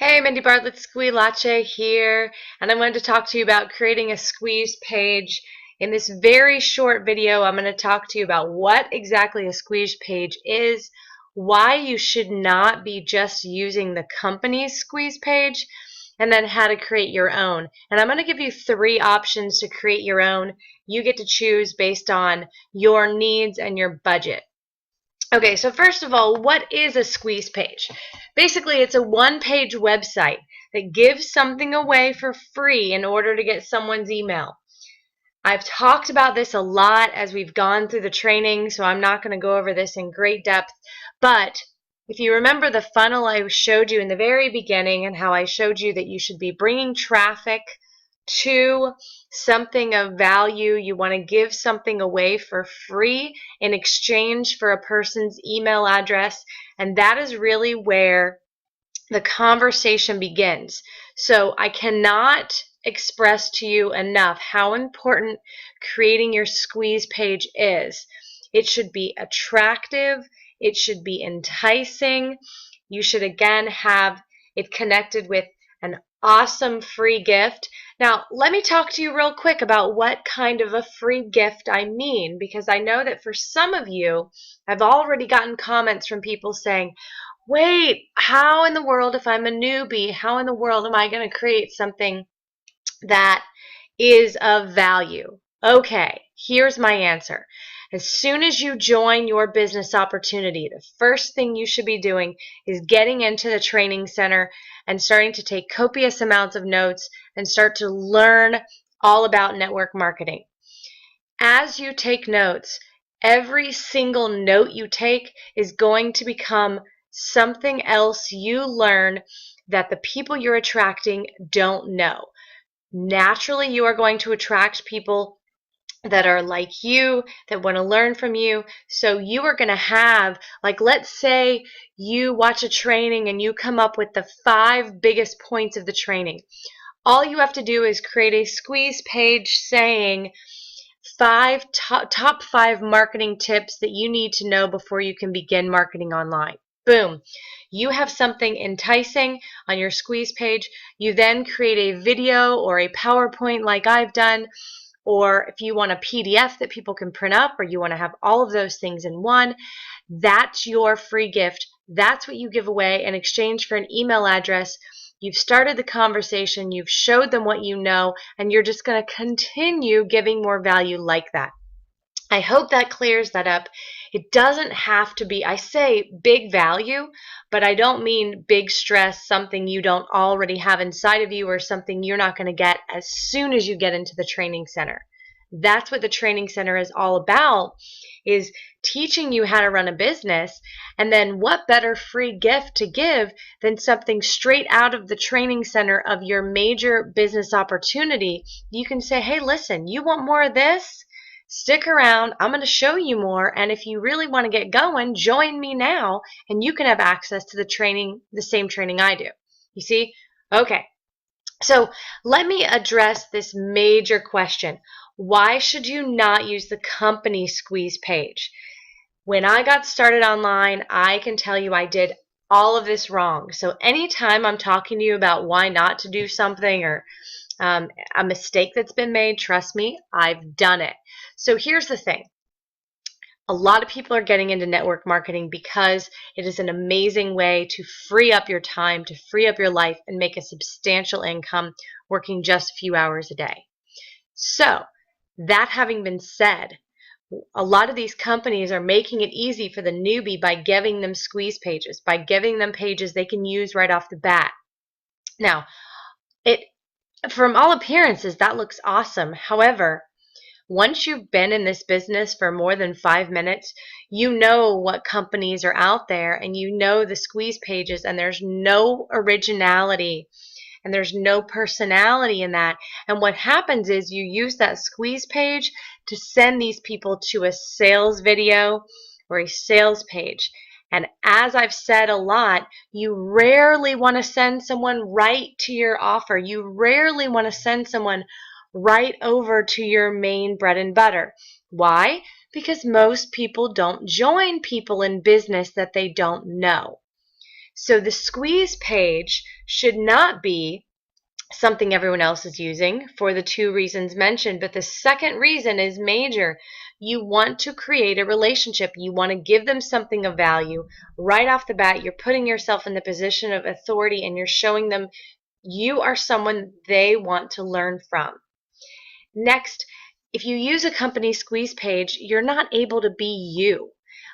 Hey, Mindy Bartlett, Squee Latte here, and I wanted to talk to you about creating a squeeze page. In this very short video, I'm going to talk to you about what exactly a squeeze page is, why you should not be just using the company's squeeze page, and then how to create your own. And I'm going to give you 3 options to create your own. You get to choose based on your needs and your budget. Okay, so first of all, what is a squeeze page? Basically, it's a one-page website that gives something away for free in order to get someone's email. I've talked about this a lot as we've gone through the training, so I'm not going to go over this in great depth. But if you remember the funnel I showed you in the very beginning and how I showed you that you should be bringing traffic to something of value, you want to give something away for free in exchange for a person's email address, and that is really where the conversation begins. So I cannot express to you enough how important creating your squeeze page is. It should be attractive, it should be enticing. You should again have it connected with an awesome free gift. Now, let me talk to you real quick about what kind of a free gift I mean, because I know that for some of you, I've already gotten comments from people saying, wait, how in the world, if I'm a newbie, how in the world am I going to create something that is of value? Okay, here's my answer. As soon as you join your business opportunity, the first thing you should be doing is getting into the training center and starting to take copious amounts of notes and start to learn all about network marketing. As you take notes, every single note you take is going to become something else you learn that the people you're attracting don't know. Naturally, you are going to attract people that are like you, that want to learn from you. So you are going to have, like, let's say you watch a training and you come up with the 5 biggest points of the training. All you have to do is create a squeeze page saying top 5 marketing tips that you need to know before you can begin marketing online. Boom. You have something enticing on your squeeze page. You then create a video or a PowerPoint like I've done, or if you want a PDF that people can print up, or you want to have all of those things in one, that's your free gift. That's what you give away in exchange for an email address. You've started the conversation, you've showed them what you know, and you're just going to continue giving more value like that. I hope that clears that up. It doesn't have to be, I say big value, but I don't mean big stress, something you don't already have inside of you or something you're not going to get as soon as you get into the training center. That's what the training center is all about, is teaching you how to run a business. And then what better free gift to give than something straight out of the training center of your major business opportunity. You can say, hey, listen, you want more of this? Stick around, I'm going to show you more, and if you really want to get going, join me now, and you can have access to the training, the same training I do. You see? Okay, so let me address this major question. Why should you not use the company squeeze page? When I got started online, I can tell you I did all of this wrong. So anytime I'm talking to you about why not to do something or a mistake that's been made, trust me, I've done it. So here's the thing. A lot of people are getting into network marketing because it is an amazing way to free up your time, to free up your life, and make a substantial income working just a few hours a day. So that having been said, a lot of these companies are making it easy for the newbie by giving them squeeze pages, by giving them pages they can use right off the bat. Now, from all appearances, that looks awesome. However, once you've been in this business for more than 5 minutes, you know what companies are out there and you know the squeeze pages, and there's no originality and there's no personality in that. And what happens is you use that squeeze page to send these people to a sales video or a sales page. And as I've said a lot, you rarely want to send someone right to your offer. You rarely want to send someone right over to your main bread and butter. Why? Because most people don't join people in business that they don't know. So the squeeze page should not be something everyone else is using for the two reasons mentioned. But the second reason is major. You want to create a relationship. You want to give them something of value. Right off the bat, you're putting yourself in the position of authority and you're showing them you are someone they want to learn from. Next, if you use a company squeeze page, you're not able to be you.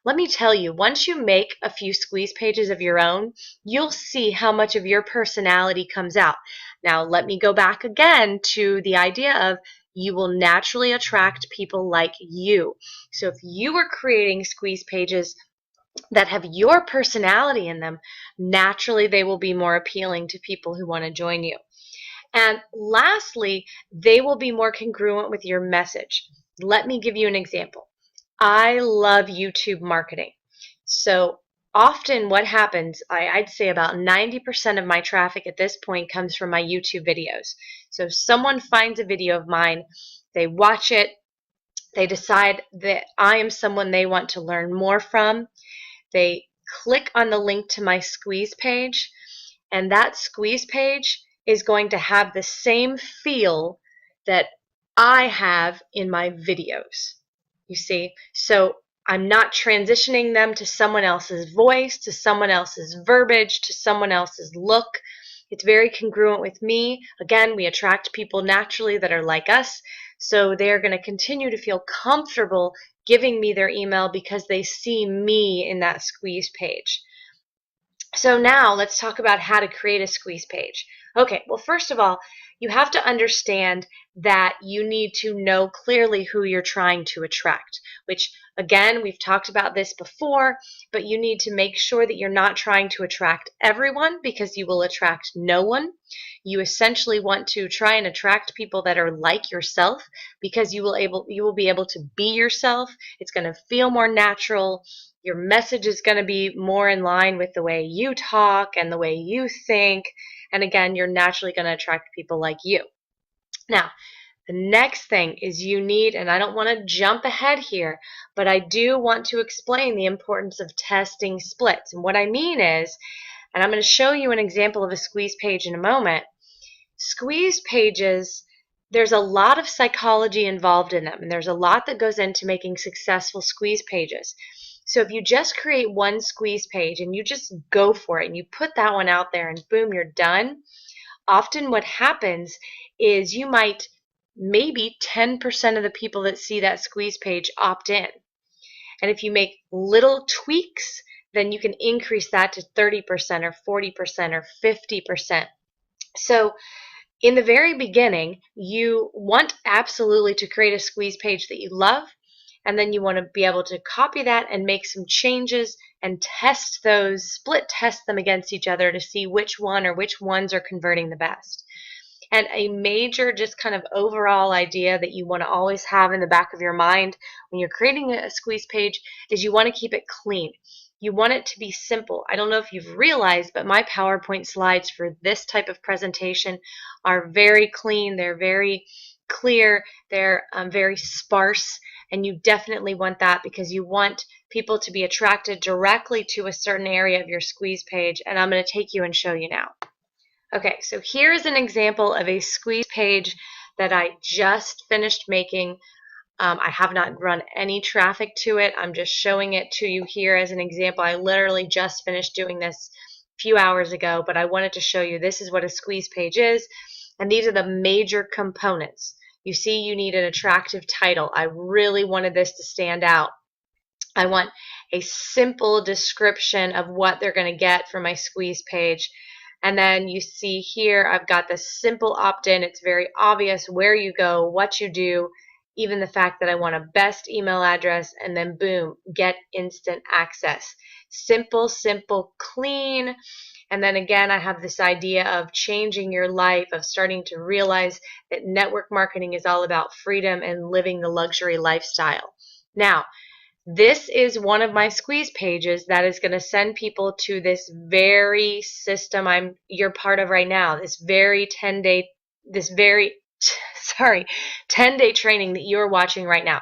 Let me tell you, once you make a few squeeze pages of your own, you'll see how much of your personality comes out. Now, let me go back again to the idea of you will naturally attract people like you. So if you are creating squeeze pages that have your personality in them, naturally they will be more appealing to people who want to join you. And lastly, they will be more congruent with your message. Let me give you an example. I love YouTube marketing. So often what happens, I'd say about 90% of my traffic at this point comes from my YouTube videos. So someone finds a video of mine, they watch it, they decide that I am someone they want to learn more from. They click on the link to my squeeze page, and that squeeze page is going to have the same feel that I have in my videos. You see? So I'm not transitioning them to someone else's voice, to someone else's verbiage, to someone else's look. It's very congruent with me. Again, we attract people naturally that are like us. So they're going to continue to feel comfortable giving me their email because they see me in that squeeze page. So now let's talk about how to create a squeeze page. Okay, well, first of all, you have to understand that you need to know clearly who you're trying to attract, which again, we've talked about this before, but you need to make sure that you're not trying to attract everyone because you will attract no one. You essentially want to try and attract people that are like yourself because you will be able to be yourself. It's going to feel more natural. Your message is going to be more in line with the way you talk and the way you think. And again, you're naturally going to attract people like you. Now, the next thing is you need, and I don't want to jump ahead here, but I do want to explain the importance of testing splits. And what I mean is, and I'm going to show you an example of a squeeze page in a moment. Squeeze pages, there's a lot of psychology involved in them, and there's a lot that goes into making successful squeeze pages. So if you just create one squeeze page and you just go for it and you put that one out there and boom, you're done, often what happens is you might, maybe 10% of the people that see that squeeze page opt in. And if you make little tweaks, then you can increase that to 30% or 40% or 50%. So in the very beginning, you want absolutely to create a squeeze page that you love, and then you want to be able to copy that and make some changes and test those, split test them against each other to see which one or which ones are converting the best. And a major just kind of overall idea that you want to always have in the back of your mind when you're creating a squeeze page is you want to keep it clean. You want it to be simple. I don't know if you've realized, but my PowerPoint slides for this type of presentation are very clean. They're very clear. They're very sparse. And you definitely want that because you want people to be attracted directly to a certain area of your squeeze page. And I'm going to take you and show you now. Okay, so here is an example of a squeeze page that I just finished making. I have not run any traffic to it. I'm just showing it to you here as an example. I literally just finished doing this a few hours ago, but I wanted to show you this is what a squeeze page is, and these are the major components. You see, you need an attractive title. I really wanted this to stand out. I want a simple description of what they're going to get from my squeeze page. And then you see here, I've got this simple opt-in. It's very obvious where you go, what you do, even the fact that I want a best email address, and then boom, get instant access. Simple, simple, clean. And then again, I have this idea of changing your life, of starting to realize that network marketing is all about freedom and living the luxury lifestyle. Now, this is one of my squeeze pages that is going to send people to this very system you're part of right now, this very 10-day training that you're watching right now.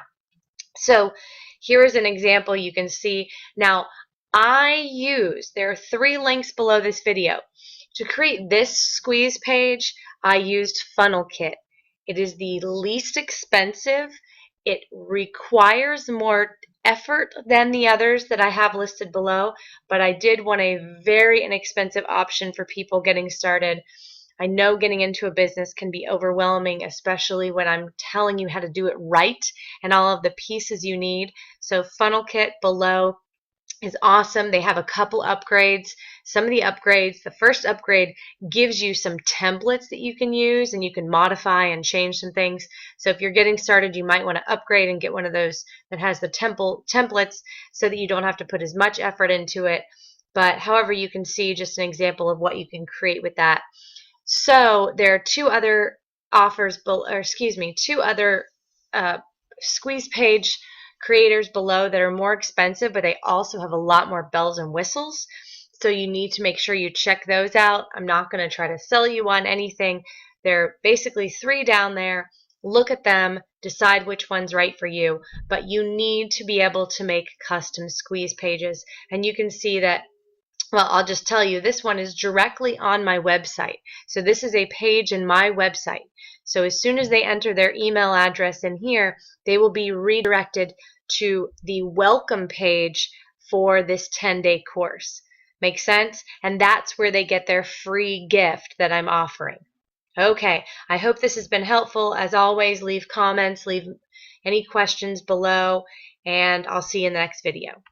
So here is an example you can see. Now, there are 3 links below this video. To create this squeeze page, I used Funnel Kit. It is the least expensive. It requires more effort than the others that I have listed below, but I did want a very inexpensive option for people getting started. I know getting into a business can be overwhelming, especially when I'm telling you how to do it right and all of the pieces you need. So Funnel Kit below is awesome. They have a couple upgrades. Some of the upgrades, the first upgrade gives you some templates that you can use and you can modify and change some things. So if you're getting started, you might want to upgrade and get one of those that has the templates so that you don't have to put as much effort into it. But however, you can see just an example of what you can create with that. So there are two other offers, or excuse me, two other squeeze page creators below that are more expensive, but they also have a lot more bells and whistles. So you need to make sure you check those out. I'm not going to try to sell you on anything. There are basically three down there. Look at them, decide which one's right for you, but you need to be able to make custom squeeze pages. And you can see that, well, I'll just tell you, this one is directly on my website. So this is a page in my website. So as soon as they enter their email address in here, they will be redirected to the welcome page for this 10-day course. Make sense? And that's where they get their free gift that I'm offering. Okay, I hope this has been helpful. As always, leave comments, leave any questions below, and I'll see you in the next video.